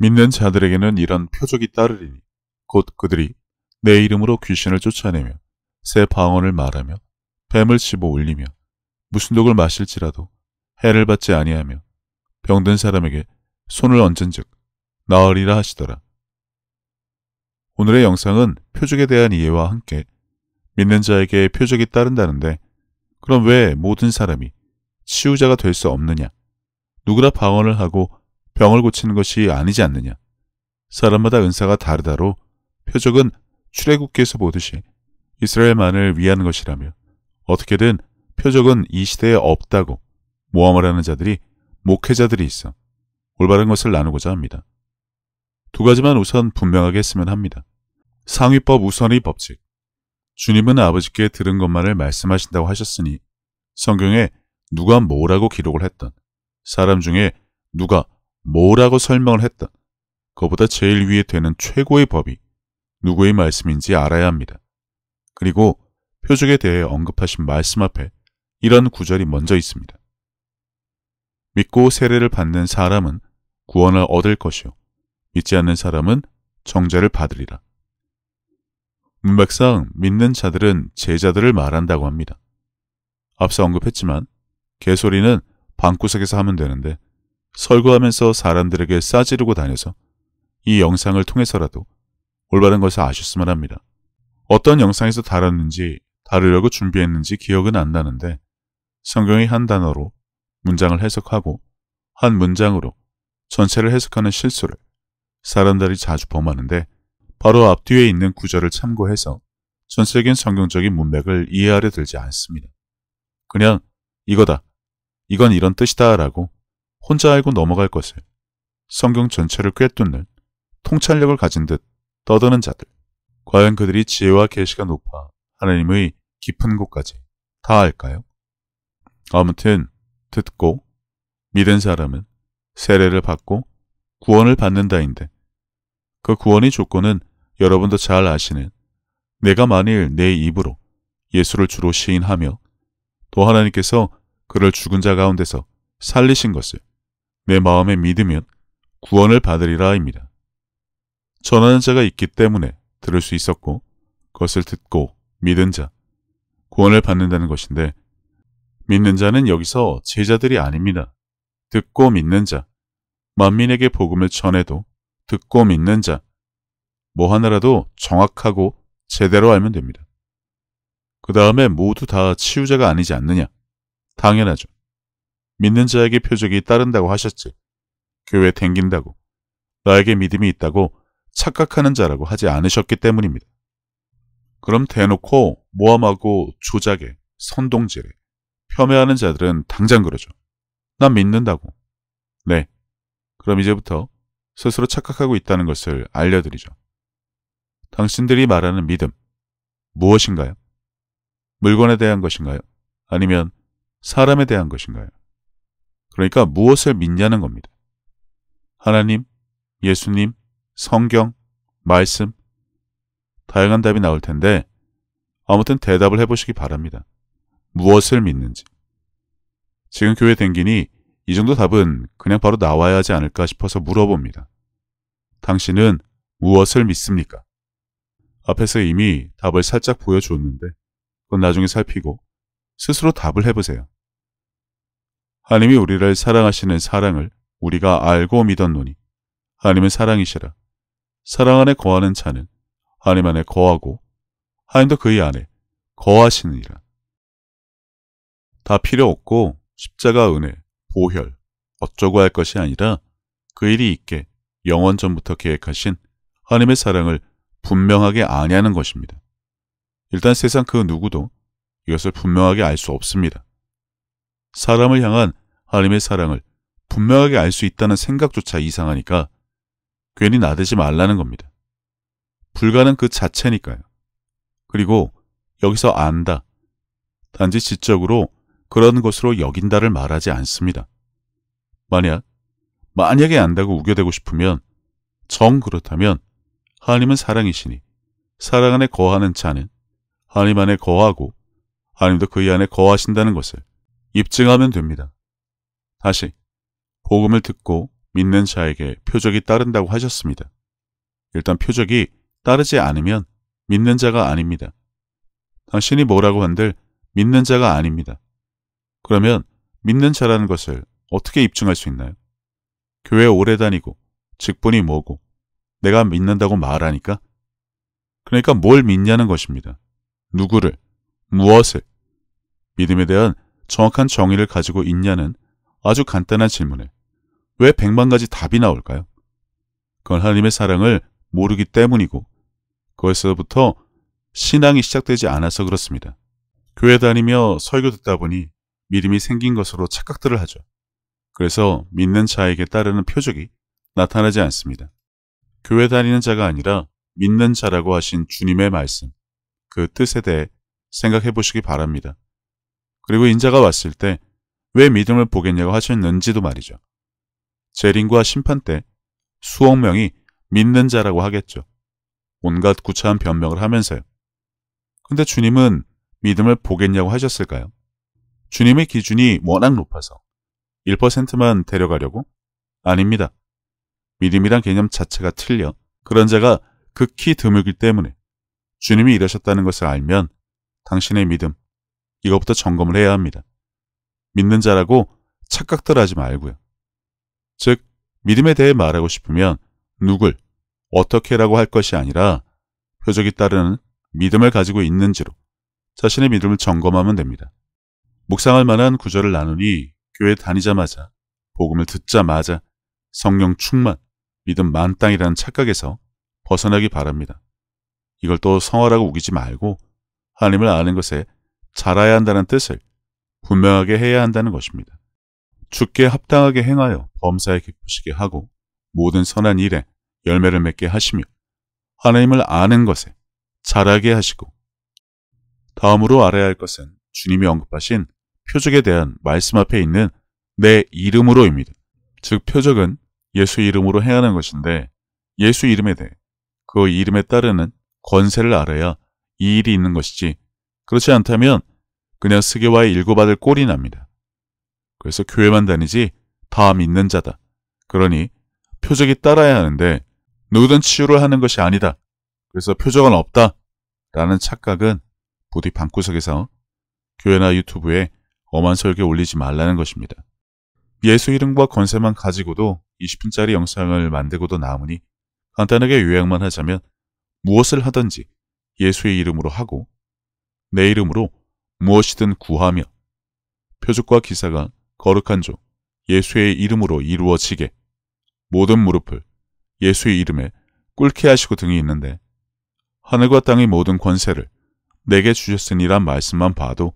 믿는 자들에게는 이런 표적이 따르리니 곧 그들이 내 이름으로 귀신을 쫓아내며 새 방언을 말하며 뱀을 집어 올리며 무슨 독을 마실지라도 해를 받지 아니하며 병든 사람에게 손을 얹은즉 나으리라 하시더라. 오늘의 영상은 표적에 대한 이해와 함께 믿는 자에게 표적이 따른다는데, 그럼 왜 모든 사람이 치유자가 될 수 없느냐? 누구나 방언을 하고 병을 고치는 것이 아니지 않느냐? 사람마다 은사가 다르다로 표적은 출애굽기에서 보듯이 이스라엘만을 위한 것이라며, 어떻게든 표적은 이 시대에 없다고 모함을 하는 자들이, 목회자들이 있어 올바른 것을 나누고자 합니다. 두 가지만 우선 분명하게 했으면 합니다. 상위법 우선의 법칙. 주님은 아버지께 들은 것만을 말씀하신다고 하셨으니 성경에 누가 뭐라고 기록을 했던, 사람 중에 누가 뭐라고 설명을 했던, 그보다 제일 위에 되는 최고의 법이 누구의 말씀인지 알아야 합니다. 그리고 표적에 대해 언급하신 말씀 앞에 이런 구절이 먼저 있습니다. 믿고 세례를 받는 사람은 구원을 얻을 것이요 믿지 않는 사람은 정죄를 받으리라. 문맥상 믿는 자들은 제자들을 말한다고 합니다. 앞서 언급했지만 개소리는 방구석에서 하면 되는데, 설교하면서 사람들에게 싸지르고 다녀서 이 영상을 통해서라도 올바른 것을 아셨으면 합니다. 어떤 영상에서 다뤘는지, 다루려고 준비했는지 기억은 안 나는데, 성경의 한 단어로 문장을 해석하고 한 문장으로 전체를 해석하는 실수를 사람들이 자주 범하는데, 바로 앞뒤에 있는 구절을 참고해서 전체적인 성경적인 문맥을 이해하려 들지 않습니다. 그냥 이거다, 이건 이런 뜻이다 라고 혼자 알고 넘어갈 것을 성경 전체를 꿰뚫는 통찰력을 가진 듯 떠드는 자들. 과연 그들이 지혜와 계시가 높아 하나님의 깊은 곳까지 다 알까요? 아무튼 듣고 믿은 사람은 세례를 받고 구원을 받는다인데, 그 구원의 조건은 여러분도 잘 아시는, 내가 만일 내 입으로 예수를 주로 시인하며 또 하나님께서 그를 죽은 자 가운데서 살리신 것을 내 마음에 믿으면 구원을 받으리라입니다. 전하는 자가 있기 때문에 들을 수 있었고, 그것을 듣고 믿은 자, 구원을 받는다는 것인데, 믿는 자는 여기서 제자들이 아닙니다. 듣고 믿는 자, 만민에게 복음을 전해도 듣고 믿는 자, 뭐 하나라도 정확하고 제대로 알면 됩니다. 그 다음에 모두 다 치유자가 아니지 않느냐? 당연하죠. 믿는 자에게 표적이 따른다고 하셨지, 교회 댕긴다고, 나에게 믿음이 있다고 착각하는 자라고 하지 않으셨기 때문입니다. 그럼 대놓고 모함하고 조작에, 선동질에, 폄훼하는 자들은 당장 그러죠. 난 믿는다고. 네, 그럼 이제부터 스스로 착각하고 있다는 것을 알려드리죠. 당신들이 말하는 믿음, 무엇인가요? 물건에 대한 것인가요? 아니면 사람에 대한 것인가요? 그러니까 무엇을 믿냐는 겁니다. 하나님, 예수님, 성경, 말씀, 다양한 답이 나올 텐데, 아무튼 대답을 해보시기 바랍니다. 무엇을 믿는지. 지금 교회 댕기니 이 정도 답은 그냥 바로 나와야 하지 않을까 싶어서 물어봅니다. 당신은 무엇을 믿습니까? 앞에서 이미 답을 살짝 보여줬는데, 그건 나중에 살피고 스스로 답을 해보세요. 하나님이 우리를 사랑하시는 사랑을 우리가 알고 믿었노니 하나님은 사랑이시라. 사랑 안에 거하는 자는 하나님 안에 거하고 하나님도 그의 안에 거하시느니라. 다 필요 없고 십자가 은혜, 보혈, 어쩌고 할 것이 아니라 그 일이 있게 영원 전부터 계획하신 하나님의 사랑을 분명하게 아냐는 것입니다. 일단 세상 그 누구도 이것을 분명하게 알 수 없습니다. 사람을 향한 하나님의 사랑을 분명하게 알 수 있다는 생각조차 이상하니까 괜히 나대지 말라는 겁니다. 불가능 그 자체니까요. 그리고 여기서 안다, 단지 지적으로 그런 것으로 여긴다를 말하지 않습니다. 만약에 안다고 우겨대고 싶으면, 정 그렇다면 하나님은 사랑이시니 사랑 안에 거하는 자는 하나님 안에 거하고 하나님도 그의 안에 거하신다는 것을 입증하면 됩니다. 다시 복음을 듣고 믿는 자에게 표적이 따른다고 하셨습니다. 일단 표적이 따르지 않으면 믿는 자가 아닙니다. 당신이 뭐라고 한들 믿는 자가 아닙니다. 그러면 믿는 자라는 것을 어떻게 입증할 수 있나요? 교회 오래 다니고 직분이 뭐고 내가 믿는다고 말하니까? 그러니까 뭘 믿냐는 것입니다. 누구를, 무엇을, 믿음에 대한 정확한 정의를 가지고 있냐는 아주 간단한 질문에 왜 100만 가지 답이 나올까요? 그건 하나님의 사랑을 모르기 때문이고 그것에서부터 신앙이 시작되지 않아서 그렇습니다. 교회 다니며 설교 듣다 보니 믿음이 생긴 것으로 착각들을 하죠. 그래서 믿는 자에게 따르는 표적이 나타나지 않습니다. 교회 다니는 자가 아니라 믿는 자라고 하신 주님의 말씀, 그 뜻에 대해 생각해 보시기 바랍니다. 그리고 인자가 왔을 때 왜 믿음을 보겠냐고 하셨는지도 말이죠. 재림과 심판 때 수억 명이 믿는 자라고 하겠죠. 온갖 구차한 변명을 하면서요. 근데 주님은 믿음을 보겠냐고 하셨을까요? 주님의 기준이 워낙 높아서 1%만 데려가려고? 아닙니다. 믿음이란 개념 자체가 틀려 그런 자가 극히 드물기 때문에 주님이 이러셨다는 것을 알면 당신의 믿음, 이것부터 점검을 해야 합니다. 믿는 자라고 착각들 하지 말고요. 즉, 믿음에 대해 말하고 싶으면 누굴, 어떻게라고 할 것이 아니라 표적이 따르는 믿음을 가지고 있는지로 자신의 믿음을 점검하면 됩니다. 묵상할 만한 구절을 나누니 교회 다니자마자, 복음을 듣자마자 성령 충만, 믿음 만땅이라는 착각에서 벗어나기 바랍니다. 이걸 또 성화라고 우기지 말고 하나님을 아는 것에 잘해야 한다는 뜻을 분명하게 해야 한다는 것입니다. 주께 합당하게 행하여 범사에 기쁘시게 하고 모든 선한 일에 열매를 맺게 하시며 하나님을 아는 것에 잘하게 하시고 다음으로 알아야 할 것은 주님이 언급하신 표적에 대한 말씀 앞에 있는 내 이름으로입니다. 즉 표적은 예수 이름으로 행하는 것인데 예수 이름에 대해 그 이름에 따르는 권세를 알아야 이 일이 있는 것이지 그렇지 않다면 그냥 스게와의 일고받을 꼴이 납니다. 그래서 교회만 다니지 다 믿는 자다. 그러니 표적이 따라야 하는데 누구든 치유를 하는 것이 아니다. 그래서 표적은 없다. 라는 착각은 부디 방구석에서 교회나 유튜브에 엄한 설교 올리지 말라는 것입니다. 예수 이름과 권세만 가지고도 20분짜리 영상을 만들고도 남으니 간단하게 요약만 하자면 무엇을 하든지 예수의 이름으로 하고 내 이름으로 무엇이든 구하며 표적과 기사가 거룩한 조 예수의 이름으로 이루어지게 모든 무릎을 예수의 이름에 꿇게 하시고 등이 있는데 하늘과 땅의 모든 권세를 내게 주셨으니란 말씀만 봐도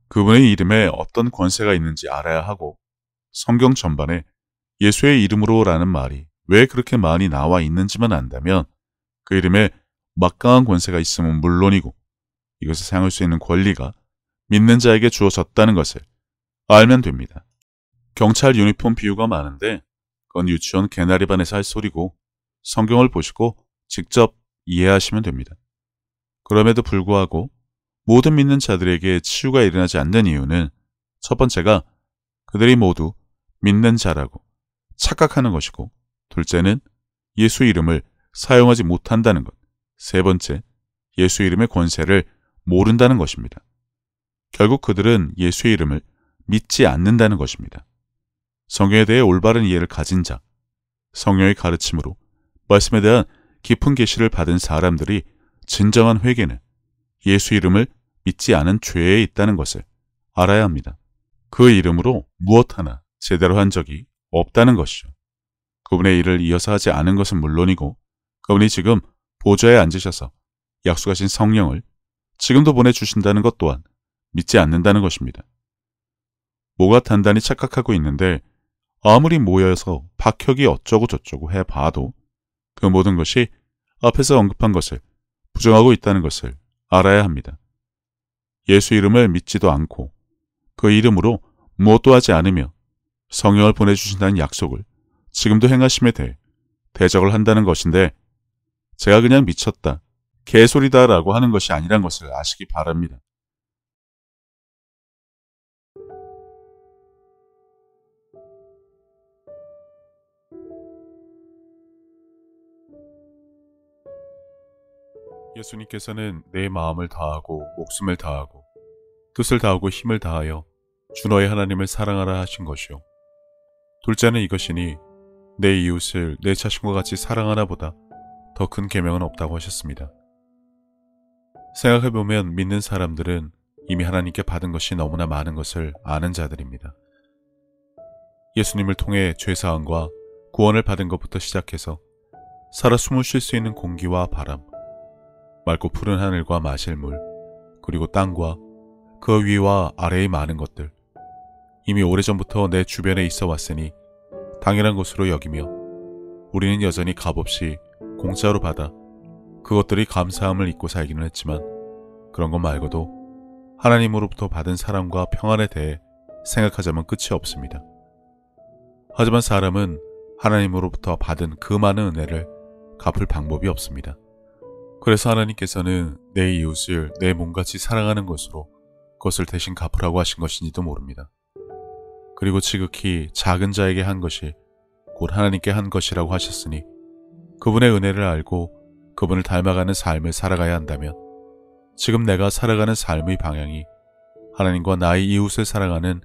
그분의 이름에 어떤 권세가 있는지 알아야 하고 성경 전반에 예수의 이름으로라는 말이 왜 그렇게 많이 나와 있는지만 안다면 그 이름에 막강한 권세가 있음은 물론이고 이것을 사용할 수 있는 권리가 믿는 자에게 주어졌다는 것을 알면 됩니다. 경찰 유니폼 비유가 많은데 그건 유치원 개나리반에서 할 소리고 성경을 보시고 직접 이해하시면 됩니다. 그럼에도 불구하고 모든 믿는 자들에게 치유가 일어나지 않는 이유는 첫 번째가 그들이 모두 믿는 자라고 착각하는 것이고 둘째는 예수 이름을 사용하지 못한다는 것, 세 번째, 예수 이름의 권세를 모른다는 것입니다. 결국 그들은 예수의 이름을 믿지 않는다는 것입니다. 성경에 대해 올바른 이해를 가진 자, 성령의 가르침으로 말씀에 대한 깊은 계시를 받은 사람들이 진정한 회개는 예수 이름을 믿지 않은 죄에 있다는 것을 알아야 합니다. 그 이름으로 무엇 하나 제대로 한 적이 없다는 것이죠. 그분의 일을 이어서 하지 않은 것은 물론이고 그분이 지금 보좌에 앉으셔서 약속하신 성령을 지금도 보내주신다는 것 또한 믿지 않는다는 것입니다. 뭐가 단단히 착각하고 있는데 아무리 모여서 박혁이 어쩌고 저쩌고 해봐도 그 모든 것이 앞에서 언급한 것을 부정하고 있다는 것을 알아야 합니다. 예수 이름을 믿지도 않고 그 이름으로 무엇도 하지 않으며 성령을 보내주신다는 약속을 지금도 행하심에 대해 대적을 한다는 것인데 제가 그냥 미쳤다, 개소리다라고 하는 것이 아니란 것을 아시기 바랍니다. 예수님께서는 내 마음을 다하고 목숨을 다하고 뜻을 다하고 힘을 다하여 주 너의 하나님을 사랑하라 하신 것이요. 둘째는 이것이니 내 이웃을 내 자신과 같이 사랑하나 보다 더 큰 계명은 없다고 하셨습니다. 생각해보면 믿는 사람들은 이미 하나님께 받은 것이 너무나 많은 것을 아는 자들입니다. 예수님을 통해 죄사함과 구원을 받은 것부터 시작해서 살아 숨을 쉴 수 있는 공기와 바람, 맑고 푸른 하늘과 마실 물, 그리고 땅과 그 위와 아래의 많은 것들, 이미 오래전부터 내 주변에 있어 왔으니 당연한 것으로 여기며 우리는 여전히 값없이 공짜로 받아 그것들이 감사함을 잊고 살기는 했지만 그런 것 말고도 하나님으로부터 받은 사랑과 평안에 대해 생각하자면 끝이 없습니다. 하지만 사람은 하나님으로부터 받은 그 많은 은혜를 갚을 방법이 없습니다. 그래서 하나님께서는 내 이웃을 내 몸같이 사랑하는 것으로 그것을 대신 갚으라고 하신 것인지도 모릅니다. 그리고 지극히 작은 자에게 한 것이 곧 하나님께 한 것이라고 하셨으니 그분의 은혜를 알고 그분을 닮아가는 삶을 살아가야 한다면 지금 내가 살아가는 삶의 방향이 하나님과 나의 이웃을 사랑하는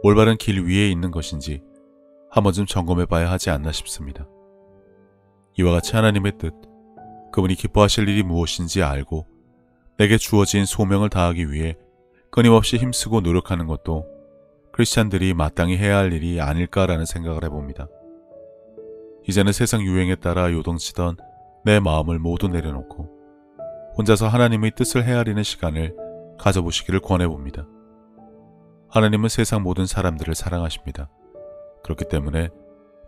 올바른 길 위에 있는 것인지 한 번쯤 점검해 봐야 하지 않나 싶습니다. 이와 같이 하나님의 뜻, 그분이 기뻐하실 일이 무엇인지 알고 내게 주어진 소명을 다하기 위해 끊임없이 힘쓰고 노력하는 것도 크리스찬들이 마땅히 해야 할 일이 아닐까라는 생각을 해봅니다. 이제는 세상 유행에 따라 요동치던 내 마음을 모두 내려놓고 혼자서 하나님의 뜻을 헤아리는 시간을 가져보시기를 권해봅니다. 하나님은 세상 모든 사람들을 사랑하십니다. 그렇기 때문에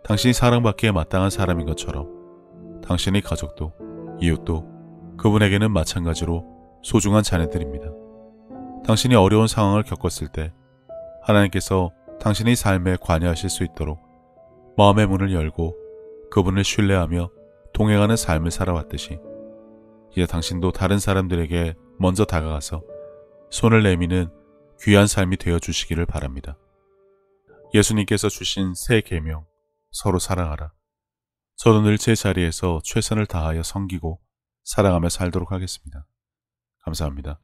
당신이 사랑받기에 마땅한 사람인 것처럼 당신의 가족도 이웃도 그분에게는 마찬가지로 소중한 자녀들입니다. 당신이 어려운 상황을 겪었을 때 하나님께서 당신의 삶에 관여하실 수 있도록 마음의 문을 열고 그분을 신뢰하며 동행하는 삶을 살아왔듯이 이제 당신도 다른 사람들에게 먼저 다가가서 손을 내미는 귀한 삶이 되어주시기를 바랍니다. 예수님께서 주신 새 계명, 서로 사랑하라. 저도 늘 제 자리에서 최선을 다하여 섬기고 사랑하며 살도록 하겠습니다. 감사합니다.